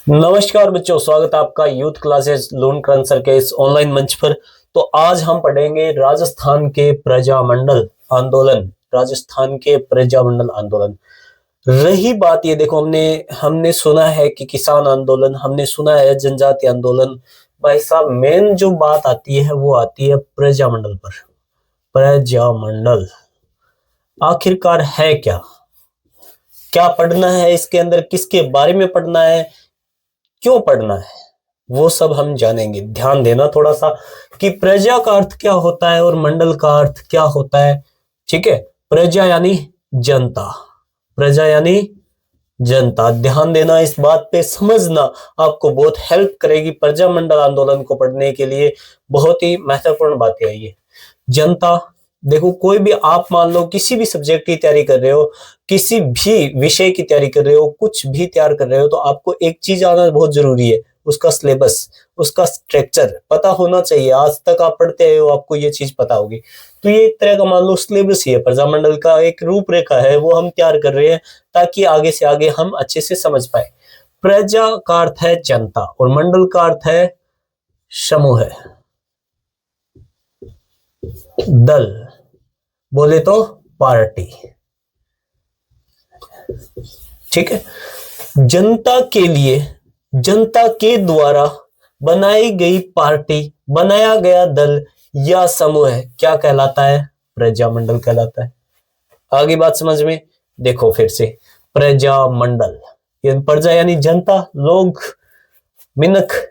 नमस्कार बच्चों, स्वागत है आपका यूथ क्लासेस लोन आंसर के इस ऑनलाइन मंच पर। तो आज हम पढ़ेंगे राजस्थान के प्रजामंडल आंदोलन। राजस्थान के प्रजामंडल आंदोलन। रही बात ये, देखो हमने सुना है कि किसान आंदोलन, हमने सुना है जनजाति आंदोलन। भाई साहब, मेन जो बात आती है वो आती है प्रजामंडल पर। प्रजामंडल आखिरकार है क्या? क्या पढ़ना है इसके अंदर, किसके बारे में पढ़ना है, क्यों पढ़ना है, वो सब हम जानेंगे। ध्यान देना थोड़ा सा कि प्रजा का अर्थ क्या होता है और मंडल का अर्थ क्या होता है। ठीक है, प्रजा यानी जनता, प्रजा यानी जनता। ध्यान देना इस बात पे, समझना आपको बहुत हेल्प करेगी प्रजामंडल आंदोलन को पढ़ने के लिए। बहुत ही महत्वपूर्ण बात है ये। जनता, देखो कोई भी आप मान लो किसी भी सब्जेक्ट की तैयारी कर रहे हो, किसी भी विषय की तैयारी कर रहे हो, कुछ भी तैयार कर रहे हो, तो आपको एक चीज आना बहुत जरूरी है, उसका सिलेबस, उसका स्ट्रक्चर पता होना चाहिए। आज तक आप पढ़ते आए हो, आपको ये चीज पता होगी। तो ये एक तरह का मान लो सिलेबस ही है, प्रजामंडल का एक रूपरेखा है, वो हम तैयार कर रहे हैं ताकि आगे से आगे हम अच्छे से समझ पाए। प्रजा का अर्थ है जनता और मंडल का अर्थ है समूह, दल, बोले तो पार्टी। ठीक है, जनता के लिए, जनता के द्वारा बनाई गई पार्टी, बनाया गया दल या समूह क्या कहलाता है? प्रजामंडल कहलाता है। आगे बात समझ में, देखो फिर से, प्रजामंडल, प्रजा यानी जनता, लोग, मिनख।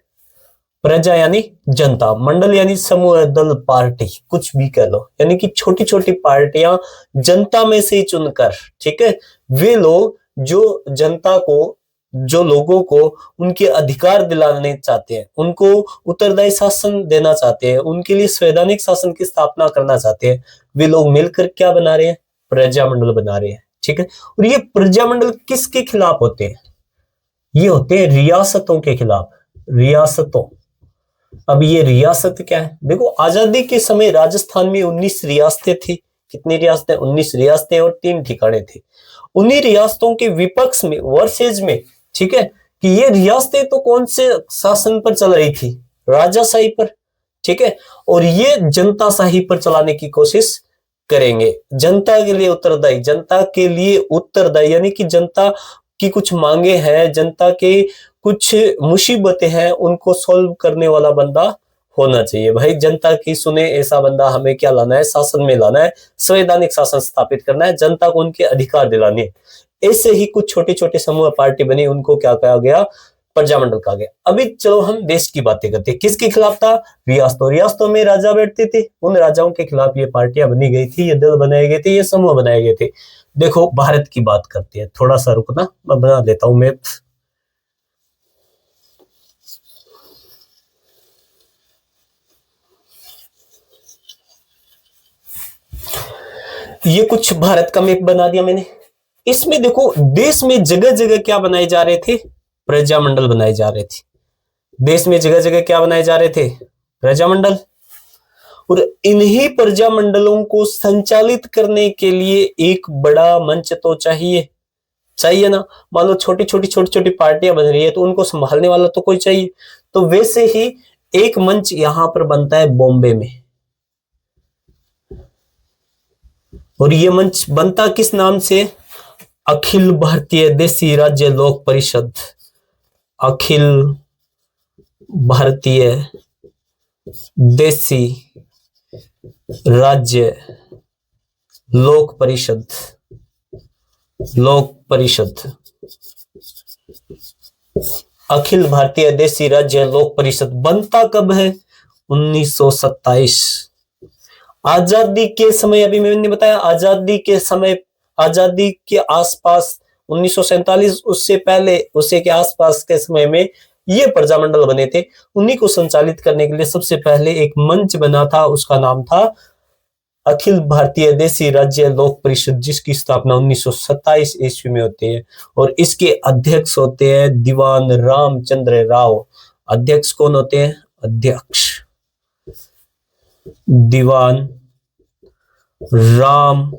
प्रजा यानी जनता, मंडल यानी समूह, दल, पार्टी, कुछ भी कह लो, यानी कि छोटी छोटी पार्टियां जनता में से चुनकर, ठीक है, वे लोग जो जनता को, जो लोगों को उनके अधिकार दिलाने चाहते हैं, उनको उत्तरदायी शासन देना चाहते हैं, उनके लिए संवैधानिक शासन की स्थापना करना चाहते हैं, वे लोग मिलकर क्या बना रहे हैं? प्रजामंडल बना रहे हैं। ठीक है, और ये प्रजामंडल किसके खिलाफ होते हैं? ये होते हैं रियासतों के खिलाफ। रियासतों, अब ये रियासत क्या है? देखो, आजादी के समय राजस्थान में 19 रियासतें थी। कितनी रियासतें? 19 रियासतें और 3 ठिकाने थे। उन्हीं रियासतों के विपक्ष में, वर्सेज में, ठीक है, कि ये रियासतें तो कौन से शासन पर चल रही थी? राजाशाही पर। ठीक है, और ये जनताशाही पर चलाने की कोशिश करेंगे। जनता के लिए उत्तरदायी, जनता के लिए उत्तरदायी, यानी कि जनता की कुछ मांगे हैं, जनता के कुछ मुसीबतें हैं, उनको सॉल्व करने वाला बंदा होना चाहिए। भाई जनता की सुने ऐसा बंदा हमें क्या लाना है? शासन में लाना है, संवैधानिक शासन स्थापित करना है, जनता को उनके अधिकार दिलाने हैं। ऐसे ही कुछ छोटे छोटे समूह पार्टी बनी, उनको क्या कहा गया? प्रजामंडल कहा गया। अभी चलो हम देश की बातें करते हैं। किसके खिलाफ था? रियासतों। रियासतों में राजा बैठते थे, उन राजाओं के खिलाफ ये पार्टियां बनी गई थी, ये दल बनाए गए थे, ये समूह बनाए गए थे। देखो भारत की बात करते हैं, थोड़ा सा रुकना, मैं बना लेता हूं मैप। ये कुछ भारत का मैप बना दिया मैंने। इसमें देखो, देश में जगह जगह क्या बनाए जा रहे थे? प्रजामंडल बनाए जा रहे थे। देश में जगह जगह क्या बनाए जा रहे थे? प्रजामंडल। और इन्हीं प्रजामंडलों को संचालित करने के लिए एक बड़ा मंच तो चाहिए, चाहिए ना। मान लो छोटी छोटी पार्टियां बन रही है, तो उनको संभालने वाला तो कोई चाहिए। तो वैसे ही एक मंच यहां पर बनता है बॉम्बे में, और ये मंच बनता किस नाम से? अखिल भारतीय देसी राज्य लोक परिषद। अखिल भारतीय देसी राज्य लोक परिषद। लोक परिषद, अखिल भारतीय देसी राज्य लोक परिषद बनता कब है? 1927। आजादी के समय, अभी मैंने बताया आजादी के समय, आजादी के आसपास 1947, उससे पहले, उससे के आसपास के समय में ये प्रजामंडल बने थे। उन्हीं को संचालित करने के लिए सबसे पहले एक मंच बना था, उसका नाम था अखिल भारतीय देसी राज्य लोक परिषद, जिसकी स्थापना 1927 ईस्वी में होती है। और इसके अध्यक्ष होते हैं दीवान रामचंद्र राव। अध्यक्ष कौन होते हैं? अध्यक्ष दीवान रामचंद्र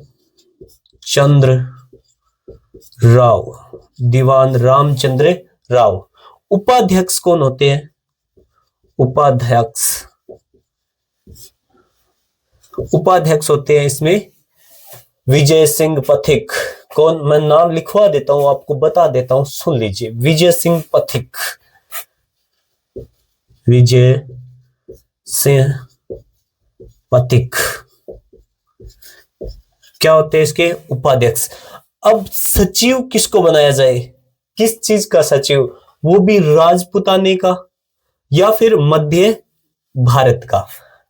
राव। दीवान रामचंद्र राव। उपाध्यक्ष कौन होते हैं? उपाध्यक्ष होते हैं इसमें विजय सिंह पथिक। कौन? मैं नाम लिखवा देता हूं, आपको बता देता हूं, सुन लीजिए। विजय सिंह पथिक, विजय सिंह पथिक क्या होते हैं इसके? उपाध्यक्ष। अब सचिव किसको बनाया जाए? किस चीज का सचिव? वो भी राजपुताने का या फिर मध्य भारत का?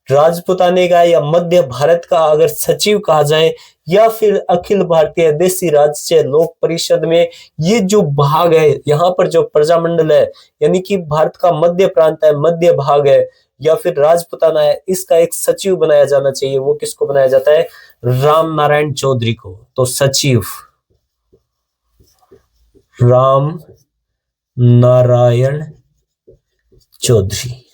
राजपुताने का या मध्य भारत का अगर सचिव कहा जाए, या फिर अखिल भारतीय देशी राज्य लोक परिषद में ये जो भाग है, यहाँ पर जो प्रजामंडल है, यानी कि भारत का मध्य प्रांत है, मध्य भाग है, या फिर राजपुताना है, इसका एक सचिव बनाया जाना चाहिए। वो किसको बनाया जाता है? राम नारायण चौधरी को। तो सचिव राम नारायण चौधरी।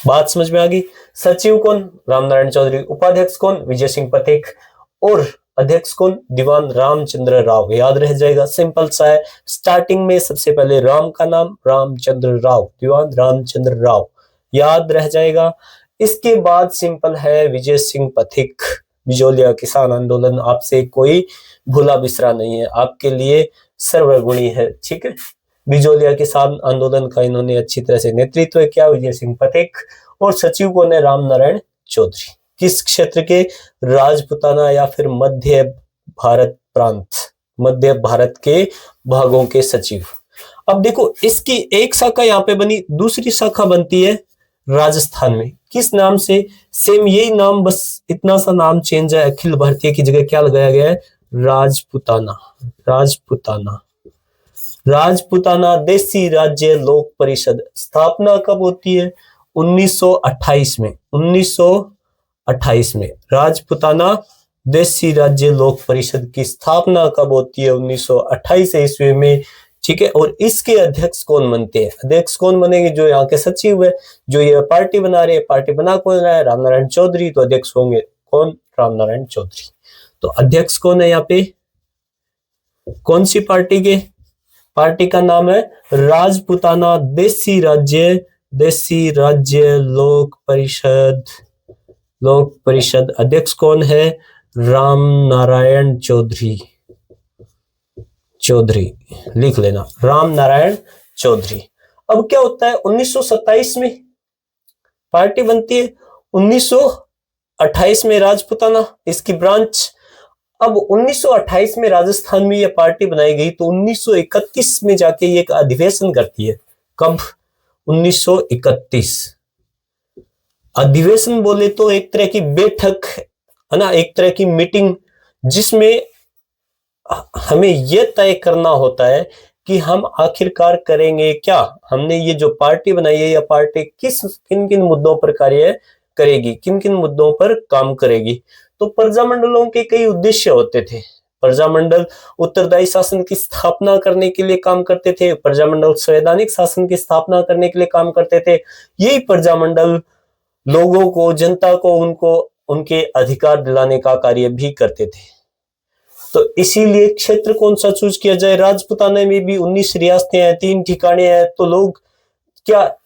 बात समझ में आ गई? सचिव कौन? रामनारायण चौधरी। उपाध्यक्ष कौन? विजय सिंह पथिक। और अध्यक्ष कौन? दीवान रामचंद्र राव। याद रह जाएगा, सिंपल सा है। स्टार्टिंग में सबसे पहले राम का नाम रामचंद्र राव, दीवान रामचंद्र राव, याद रह जाएगा। इसके बाद सिंपल है विजय सिंह पथिक। बिजोलिया किसान आंदोलन आपसे कोई भूला बिसरा नहीं है, आपके लिए सर्वगुणी है, ठीक है। बिजोलिया किसान आंदोलन का इन्होंने अच्छी तरह से नेतृत्व किया, विजय सिंह पथिक। और सचिव कौन है? राम नारायण चौधरी। किस क्षेत्र के? राजपुताना या फिर मध्य भारत प्रांत, मध्य भारत के भागों के सचिव। अब देखो, इसकी एक शाखा यहाँ पे बनी, दूसरी शाखा बनती है राजस्थान में। किस नाम से? सेम यही नाम, बस इतना सा नाम चेंज है। अखिल भारतीय की जगह क्या लगाया गया है? राजपुताना। राजपुताना, राजपुताना देशी राज्य लोक परिषद। स्थापना कब होती है? 1928 में। 1928 में राजपुताना देशी राज्य लोक परिषद की स्थापना कब होती है? 1928 ईस्वी में, ठीक है। और इसके अध्यक्ष कौन बनते हैं? अध्यक्ष कौन बनेंगे? जो यहाँ के सचिव है, जो ये पार्टी बना रहे हैं। पार्टी बना कौन रहा है? रामनारायण चौधरी। तो अध्यक्ष होंगे कौन? रामनारायण चौधरी। तो अध्यक्ष कौन है यहाँ पे? कौन सी पार्टी के? पार्टी का नाम है राजपुताना देशी राज्य लोक परिषद। लोक परिषद। अध्यक्ष कौन है? राम नारायण चौधरी। चौधरी लिख लेना, राम नारायण चौधरी। अब क्या होता है? 1927 में पार्टी बनती है, 1928 में राजपुताना इसकी ब्रांच। अब 1928 में राजस्थान में यह पार्टी बनाई गई, तो 1931 में जाके ये एक अधिवेशन करती है। कब? 1931। अधिवेशन बोले तो एक तरह की बैठक है ना, एक तरह की मीटिंग, जिसमें हमें यह तय करना होता है कि हम आखिरकार करेंगे क्या। हमने ये जो पार्टी बनाई है, यह पार्टी किन किन मुद्दों पर कार्य करेगी, किन किन मुद्दों पर काम करेगी। तो प्रजामंडलों के कई उद्देश्य होते थे। प्रजामंडल उत्तरदायी शासन की स्थापना करने के लिए काम करते थे, प्रजामंडल संवैधानिक शासन की स्थापना करने के लिए काम करते थे। यही प्रजामंडल लोगों को, जनता को, उनके अधिकार दिलाने का कार्य भी करते थे। तो इसीलिए क्षेत्र कौन सा चूज किया जाए? राजपुताना में भी 19 रियासतें हैं, 3 ठिकाने हैं। तो लोग क्या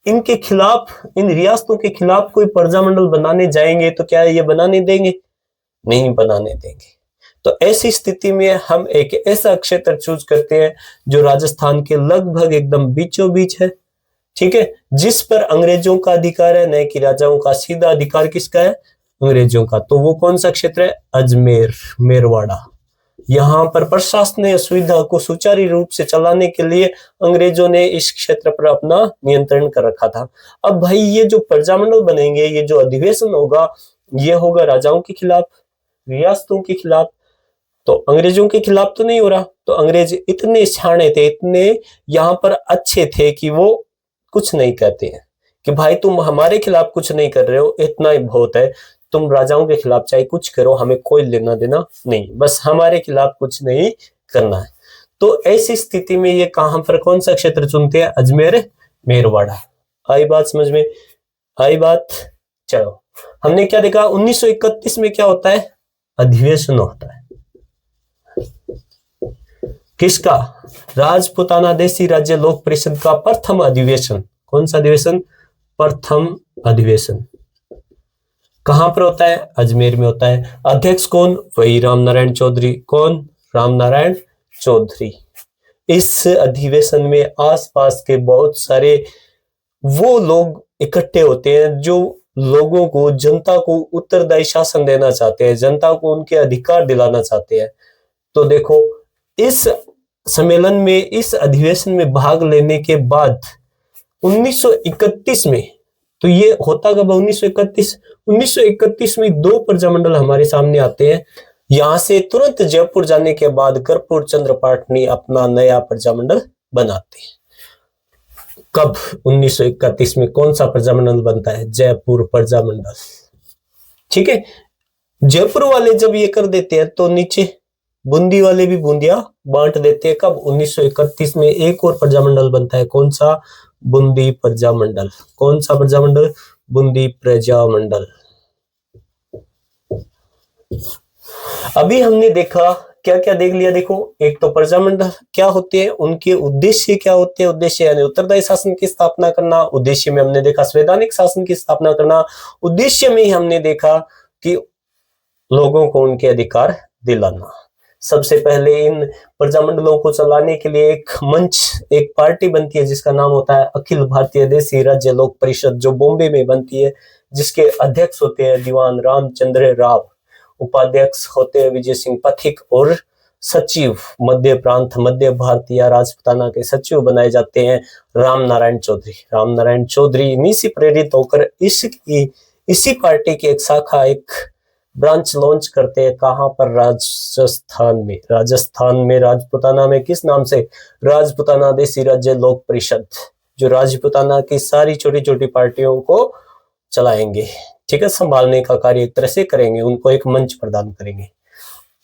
इनके खिलाफ, इन रियासतों के खिलाफ कोई प्रजामंडल बनाने जाएंगे तो क्या ये बनाने देंगे? नहीं बनाने देंगे। तो ऐसी स्थिति में हम एक ऐसा क्षेत्र चूज करते हैं जो राजस्थान के लगभग एकदम बीचों बीच है, ठीक है, जिस पर अंग्रेजों का अधिकार है, न कि राजाओं का। सीधा अधिकार किसका है? अंग्रेजों का। तो वो कौन सा क्षेत्र है? अजमेर, मेरवाड़ा। यहाँ पर प्रशासनिक सुविधा को सुचारू रूप से चलाने के लिए अंग्रेजों ने इस क्षेत्र पर अपना नियंत्रण कर रखा था। अब भाई ये जो प्रजामंडल बनेंगे, ये जो अधिवेशन होगा, ये होगा राजाओं के खिलाफ, रियासतों के खिलाफ। तो अंग्रेजों के खिलाफ तो नहीं हो रहा। तो अंग्रेज इतने शाणे थे, इतने यहाँ पर अच्छे थे कि वो कुछ नहीं कहते हैं कि भाई तुम हमारे खिलाफ कुछ नहीं कर रहे हो, इतना ही बहुत है। तुम राजाओं के खिलाफ चाहे कुछ करो, हमें कोई लेना देना नहीं, बस हमारे खिलाफ कुछ नहीं करना है। तो ऐसी स्थिति में ये कहां पर कौन सा क्षेत्र चुनते हैं? अजमेर, मेरवाड़ा। आई बात समझ में? आई बात? चलो, हमने क्या देखा? 1931 में क्या होता है? अधिवेशन होता है। किसका? राजपूताना देशी राज्य लोक परिषद का प्रथम अधिवेशन। कौन सा अधिवेशन? प्रथम अधिवेशन। कहां पर होता है? अजमेर में होता है। अध्यक्ष कौन? वही रामनारायण चौधरी। कौन? रामनारायण चौधरी। इस अधिवेशन में आसपास के बहुत सारे वो लोग इकट्ठे होते हैं जो लोगों को, जनता को उत्तरदायी शासन देना चाहते हैं, जनता को उनके अधिकार दिलाना चाहते हैं। तो देखो, इस सम्मेलन में, इस अधिवेशन में भाग लेने के बाद 1931 में, तो ये होता कब? 1931 में दो प्रजामंडल हमारे सामने आते हैं। यहां से तुरंत जयपुर जाने के बाद कर्पूर चंद्र पाटनी अपना नया प्रजामंडल बनाते हैं। कब? 1931 में कौन सा प्रजामंडल बनता है? जयपुर प्रजामंडल। ठीक है। जयपुर वाले जब ये कर देते हैं तो नीचे बूंदी वाले भी बूंदिया बांट देते हैं। कब? 1931 में एक और प्रजामंडल बनता है। कौन सा? बूंदी प्रजामंडल। कौन सा प्रजामंडल? बूंदी प्रजामंडल। अभी हमने देखा, क्या क्या देख लिया? देखो, एक तो प्रजामंडल क्या होते हैं, उनके उद्देश्य क्या होते हैं। उद्देश्य यानी उत्तरदायी शासन की स्थापना करना। उद्देश्य में हमने देखा संवैधानिक शासन की स्थापना करना। उद्देश्य में ही हमने देखा कि लोगों को उनके अधिकार दिलाना। सबसे पहले इन प्रजामंडलों को चलाने के लिए एक मंच, एक पार्टी बनती है जिसका नाम होता है अखिल भारतीय देशी राज्य लोक परिषद, जो बॉम्बे में बनती है, जिसके अध्यक्ष होते हैं दीवान रामचंद्र राव, उपाध्यक्ष होते हैं विजय सिंह पथिक, और सचिव मध्य प्रांत, मध्य भारत या राजपूताना के सचिव बनाए जाते हैं रामनारायण चौधरी। रामनारायण चौधरी इन्हीं से प्रेरित होकर इसी पार्टी की एक शाखा, एक ब्रांच लॉन्च करते हैं। कहां पर? राजस्थान में। राजस्थान में राजपूताना में किस नाम से? राजपूताना देशी राज्य लोक परिषद, जो राजपूताना की सारी छोटी छोटी पार्टियों को चलाएंगे। ठीक है, संभालने का कार्य एक तरह से करेंगे, उनको एक मंच प्रदान करेंगे।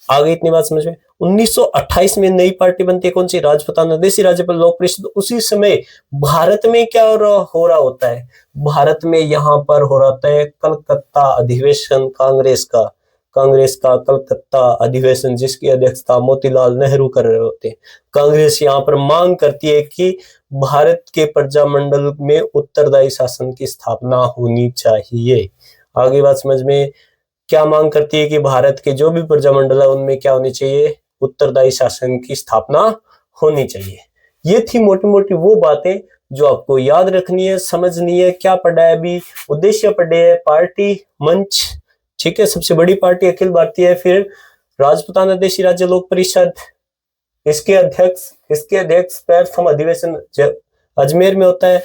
आगे इतनी बात समझ में। 1928 में नई पार्टी बनती है। कौन सी? राजपूताना देशी राज्य लोक परिषद। उसी समय भारत में क्या हो रहा होता है? भारत में यहाँ पर हो रहा है कलकत्ता अधिवेशन कांग्रेस का कलकत्ता अधिवेशन, जिसकी अध्यक्षता मोतीलाल नेहरू कर रहे होते हैं। कांग्रेस यहाँ पर मांग करती है कि भारत के प्रजामंडल में उत्तरदायी शासन की स्थापना होनी चाहिए। आगे बात समझ में। क्या मांग करती है? कि भारत के जो भी प्रजामंडल है उनमें क्या होनी चाहिए? उत्तरदायी शासन की स्थापना होनी चाहिए। ये थी मोटी मोटी वो बातें जो आपको याद रखनी है, समझनी है। क्या पढ़ा है अभी? उद्देश्य पढ़े है, पार्टी, मंच। ठीक है, सबसे बड़ी पार्टी अखिल भारतीय है, फिर राजपूताना देशी राज्य लोक परिषद, इसके अध्यक्ष प्रथम अधिवेशन अजमेर में होता है।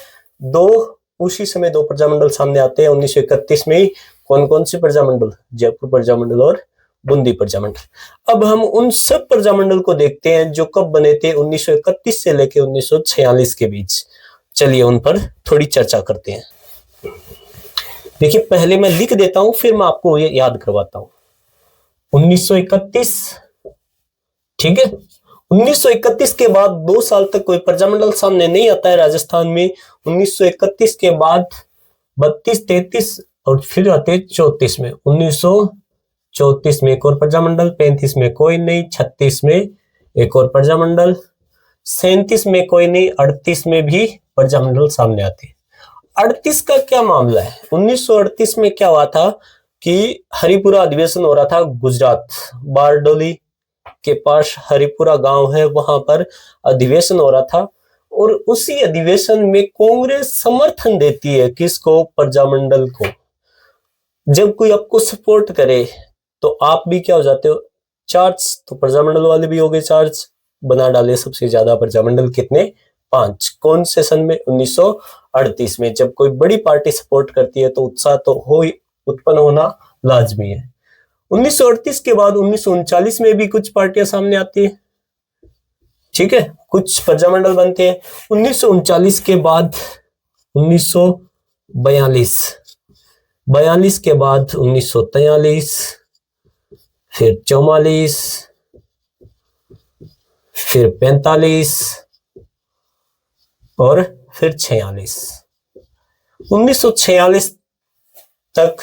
उसी समय दो प्रजामंडल सामने आते हैं 1931 में ही। कौन कौन से प्रजामंडल? जयपुर प्रजामंडल और बूंदी प्रजामंडल। अब हम उन सब प्रजामंडल को देखते हैं जो कब बने थे, 1931 से लेकर 1946 के बीच। चलिए उन पर थोड़ी चर्चा करते हैं। देखिए, पहले मैं लिख देता हूं, फिर मैं आपको ये याद करवाता हूं। 1931, ठीक है। 1931 के बाद 2 साल तक कोई प्रजामंडल सामने नहीं आता है राजस्थान में। 1931 के बाद 32, 33 और फिर आते 34 में। 1934 में एक और प्रजामंडल, 35 में कोई नहीं, 36 में एक और प्रजामंडल, 37 में कोई नहीं, 38 में भी प्रजामंडल सामने आते। 38 का क्या मामला है? 1938 में क्या हुआ था कि हरिपुरा अधिवेशन हो रहा था गुजरात, बारडोली के पास हरिपुरा गांव है, वहां पर अधिवेशन हो रहा था। और उसी अधिवेशन में कांग्रेस समर्थन देती है किसको? प्रजामंडल को। जब कोई आपको सपोर्ट करे तो आप भी क्या हो जाते हो? चार्ज। तो प्रजामंडल वाले भी हो गए चार्ज, बना डाले सबसे ज्यादा प्रजामंडल। कितने? 5। कौन से सन में? 1938 में। जब कोई बड़ी पार्टी सपोर्ट करती है तो उत्साह तो उत्पन्न होना लाजमी है। 1938 के बाद 1939 में भी कुछ पार्टियां सामने आती है, ठीक है, कुछ प्रजामंडल बनते हैं। 1939 के बाद 1942 के बाद 1943, फिर 44, फिर 45 और फिर 46। 1946 तक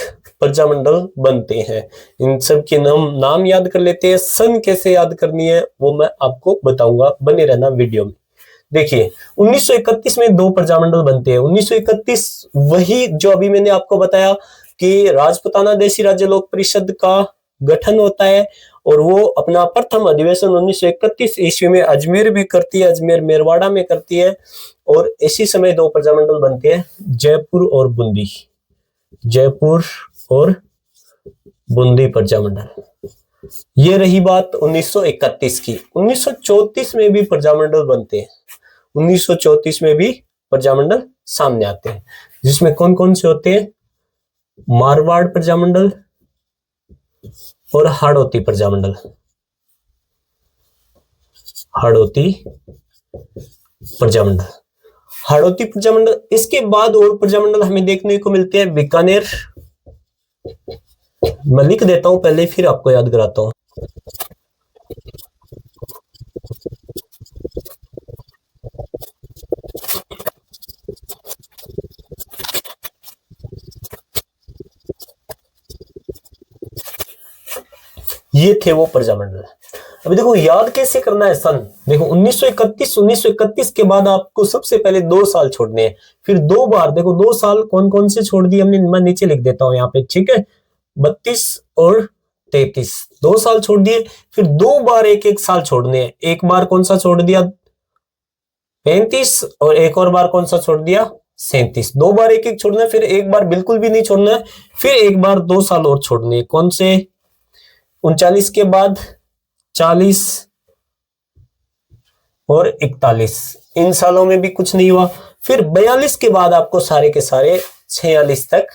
प्रजामंडल बनते हैं। इन सब के नाम याद कर लेते हैं। सन कैसे याद करनी है वो मैं आपको बताऊंगा, बने रहना वीडियो में। देखिए 1931 में 2 प्रजामंडल बनते हैं। 1931 वही जो अभी मैंने आपको बताया कि राजपूताना देशी राज्य लोक परिषद का गठन होता है और वो अपना प्रथम अधिवेशन 1931 ईस्वी में अजमेर में करती है, अजमेर मेरवाड़ा में करती है। और इसी समय 2 प्रजामंडल बनते हैं, जयपुर और बूंदी, जयपुर और बूंदी प्रजामंडल। ये रही बात 1931 की। 1934 में भी प्रजामंडल बनते हैं। 1934 में भी प्रजामंडल सामने आते हैं, जिसमें कौन कौन से होते हैं? मारवाड़ प्रजामंडल और हाड़ौती प्रजामंडल। हाड़ौती प्रजामंडल, हाड़ौती प्रजामंडल। इसके बाद और प्रजामंडल हमें देखने को मिलते हैं। बीकानेर, मैं लिख देता हूं पहले फिर आपको याद कराता हूं। ये थे वो प्रजामंडल। अभी देखो याद कैसे करना है सन। देखो 1931 के बाद आपको सबसे पहले 2 साल छोड़ने हैं, फिर 2 बार। देखो 2 साल कौन कौन से छोड़ दिए हमने, मैं नीचे लिख देता हूं यहाँ पे, ठीक है। 32 और 33, 2 साल छोड़ दिए। फिर 2 बार 1-1 साल छोड़ने हैं। एक बार कौन सा छोड़ दिया? 35, और एक और बार कौन सा छोड़ दिया? 37। 2 बार 1-1 छोड़ना है, फिर एक बार बिल्कुल भी नहीं छोड़ना है, फिर एक बार 2 साल और छोड़ने हैं। कौन से? 39 के बाद 40 और 41, इन सालों में भी कुछ नहीं हुआ। फिर 42 के बाद आपको सारे के सारे 46 तक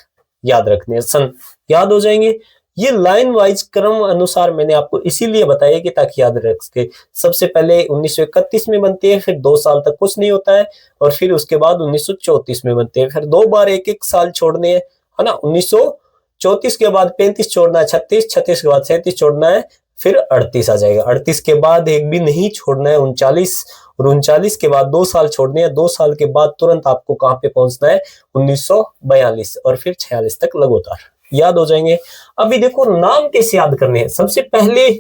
याद रखने हैं, सन याद हो जाएंगे। ये लाइन वाइज क्रम अनुसार मैंने आपको इसीलिए बताया कि ताकि याद रख सके। सबसे पहले 1931 में बनती है, फिर 2 साल तक कुछ नहीं होता है, और फिर उसके बाद 1934 में बनते हैं। फिर 2 बार 1-1 साल छोड़ने हैं, है ना। 1934 के बाद 35 छोड़ना है, 36 के बाद 37 छोड़ना है, फिर 38 आ जाएगा। 38 के बाद एक भी नहीं छोड़ना है, 39, और 39 के बाद 2 साल छोड़ने हैं। 2 साल के बाद तुरंत आपको कहां पे पहुंचना है? 1942, और फिर 46 तक लगातार याद हो जाएंगे। अभी देखो नाम कैसे याद करने हैं। सबसे पहले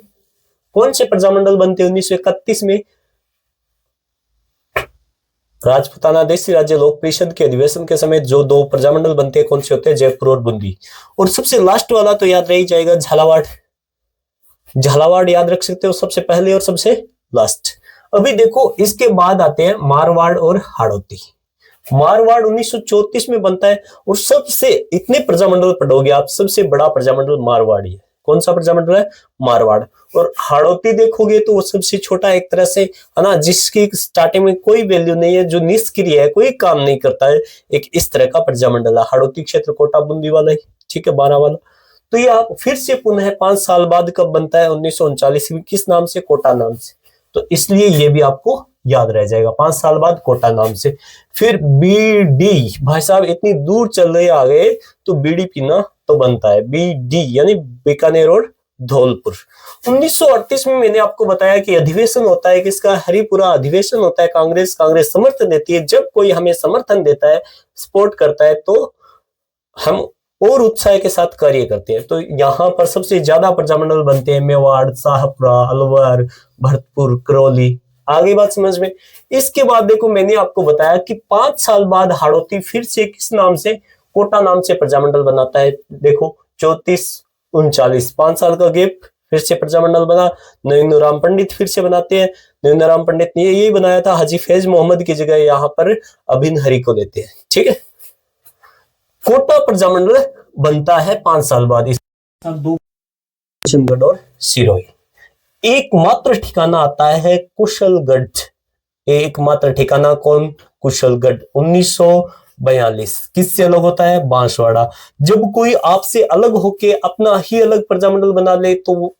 कौन से प्रजामंडल बनते हैं 1931 में? राजपूताना देशी राज्य लोक परिषद के अधिवेशन के समय जो 2 प्रजामंडल बनते हैं, कौन से होते हैं? जयपुर और बूंदी। और सबसे लास्ट वाला तो याद रह जाएगा, झालावाड़। झालावाड़ याद रख सकते हो, सबसे पहले और सबसे लास्ट। अभी देखो इसके बाद आते हैं मारवाड़ और हाड़ौती। मारवाड़ 1934 में बनता है, और सबसे इतने प्रजामंडल पढ़ोगे आप, सबसे बड़ा प्रजामंडल मारवाड़ी है। कौन सा प्रजामंडल है? मारवाड़। और हाड़ौती देखोगे तो वो सबसे छोटा एक तरह से, है ना, जिसकी स्टार्टिंग में कोई वैल्यू नहीं है, जो निष्क्रिय है, कोई काम नहीं करता है, एक इस तरह का प्रजामंडल है। हाड़ौती क्षेत्र कोटा बूंदी वाला है, ठीक है, 12 वाला। तो ये आप फिर से पुनः 5 साल बाद कब बनता है? 1939 में। किस नाम से? कोटा नाम से। तो इसलिए ये भी आपको याद रह जाएगा, 5 साल बाद कोटा नाम से। फिर बीडी, भाई साहब इतनी दूर चल रहे आ गए तो बीड़ी पीना तो बनता है। बीडी यानी बीकानेर और धौलपुर। 1938 में मैंने आपको बताया कि अधिवेशन होता है, किसका? हरिपुरा अधिवेशन होता है। कांग्रेस समर्थन देती है। जब कोई हमें समर्थन देता है, सपोर्ट करता है, तो हम और उत्साह के साथ कार्य करते हैं। तो यहाँ पर सबसे ज्यादा प्रजामंडल बनते हैं मेवाड़, शाहपुरा, अलवर, भरतपुर, करौली। आगे बात समझ में। इसके बाद देखो मैंने आपको बताया कि 5 साल बाद हाड़ौती फिर से किस नाम से? कोटा नाम से प्रजामंडल बनाता है। देखो 34, 39, 5 साल का गैप, फिर से प्रजामंडल बना। नवीन राम पंडित फिर से बनाते हैं। नवीन राम पंडित ने यही बनाया था, हाजी फैज मोहम्मद की जगह यहाँ पर अभिन हरि को लेते हैं, ठीक है। कोटा प्रजामंडल बनता है 5 साल बाद। इस 2 किशनगढ़ और सिरोही। एकमात्र ठिकाना आता है कुशलगढ़। एकमात्र ठिकाना कौन? कुशलगढ़। 1942 किससे अलग होता है? बांसवाड़ा। जब कोई आपसे अलग होके अपना ही अलग प्रजामंडल बना ले तो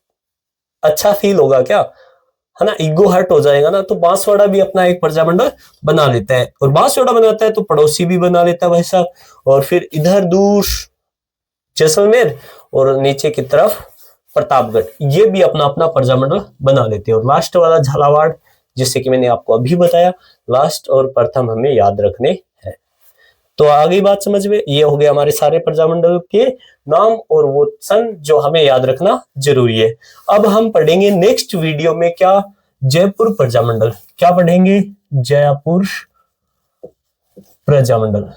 अच्छा फील होगा क्या? है ना, ईगो हर्ट हो जाएगा ना। तो बांसवाड़ा भी अपना एक प्रजामंडल बना लेता है, और बांसवाड़ा बनाता है तो पड़ोसी भी बना लेता है भाई साहब। और फिर इधर दूर जैसलमेर, और नीचे की तरफ प्रतापगढ़, ये भी अपना अपना प्रजामंडल बना लेते हैं। और लास्ट वाला झालावाड़, जिससे कि मैंने आपको अभी बताया, लास्ट और प्रथम हमें याद रखने हैं। तो आ गई बात समझ में। ये हो गए हमारे सारे प्रजामंडल के नाम और वो सन जो हमें याद रखना जरूरी है। अब हम पढ़ेंगे नेक्स्ट वीडियो में क्या, जयपुर प्रजामंडल। क्या पढ़ेंगे? जयपुर प्रजामंडल।